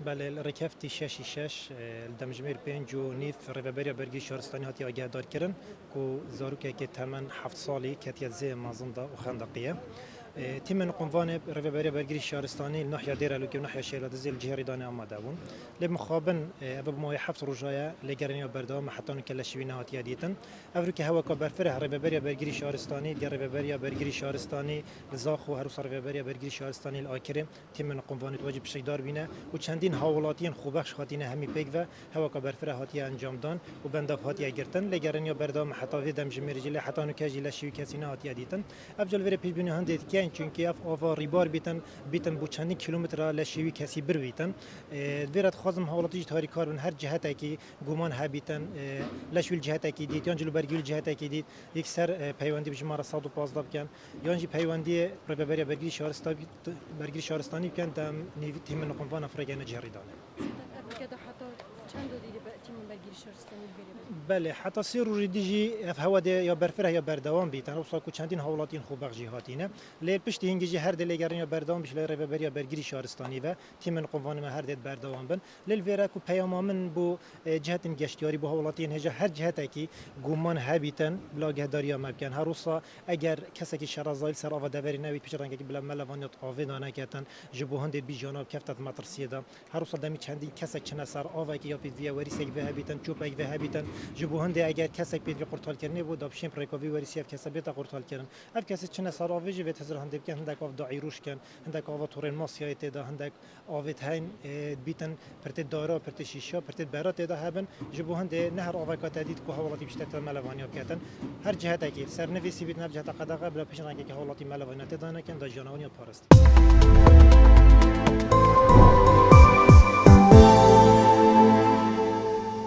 بله رکفتی شش دمجمیر پنج و نیف ریبریا برگی شهرستانی هاتی آگه دار کردن کو زاروکه که تمن 7 سالی کتیت زی مازنده و خندقیه تیم قنوان ریبریا برگی شهرستانی ناحیه دیرالوکی و ناحیه شیلاد زیل جهری دانه آماده بون لمخابن و بموی 7 روزایا لگرنیا بردام حتی نکل شوینه هاتی دیتن افریقا هوا کبرفره ریبریا برگی شهرستانی دی ریبریا برگی شهرستانی زاخو هروس ریبریا برگی شهرستانی الاکرم تیم قنوان واجب شیدار بینه و چندین حوالاتین خوبخش خاطینه همی پیک و هوا کبرفره هاتی انجام دان و بنداف هاتی گرتن لگرنیا بردام حتی و دم جمیرجله حتی نکجی لشیو کسینه هاتی دیتن افجل وری پیش بینه هندید کین چونکی اف آوا ریبار بیتن بو چندین کیلومتر لشیوی کسی بر بیتن ویرت خازم حوالاتیج تاری کار من هر جهت کی گمان ها بیتن لشویل جهت کی دیت یانجلو برگیل جهت کی دیت یک سر پیوندی بجمار 115 بکن یانجی پیوندی رببری برگی شهرستانی کن دم نیوی تیم نقموان افریقای نجاری دانه كده حتى چند دیدی به تیم برگیر شهرستانی بگیره بله حتی سی روزی دیجی اف هوا ده یا برفره یا بردوام بیتن و ساکو چندین حوالاتین خوب بخشی هاتینه لی پشت هنگیجی هر دلگرن یا بردوام بشه لی رببری یا برگیری شهرستانی و تیم نقموان ما هر دل بردوام بن لی ویرا کو پیام من بو جهت گشتیاری بو حوالاتین هجا هر جهت کی گمان هبیتن بلاگه داریا ممکن هر روسا اگر کسی که شرازایل سر آوا دوری نوید پیش رنگی بلا ملوانیت آوی دانه کتن جبو هند بی جناب کفتت مترسیه دا هر روسا دمی چندین کسی چنه سر آوا کی یا پید ویا وریسک به هبیتن چوب اگ به هبیتن جبو هند اگر کسی پید قرطال کردنی بود دابشیم پرکاوی وریسی اف کسی بیت قرطال کردن اف کسی چنه سر آوی جوی تزر هند بکن هندک آف دایروش کن هندک آوا تورن ماسیایت دا هندک آویت هین بیتن پرت دارا پرت شیشا پرت برات دا هبن جبو هند نهر آوا کاتدید کو حوالاتی بیشتر ملوانیا کردن هر جهت کی سر نویسی بیت نبجه تا قدقه بلا پیش رنگی که حوالاتی ملوانیت دانه کن دا جانوانی پارست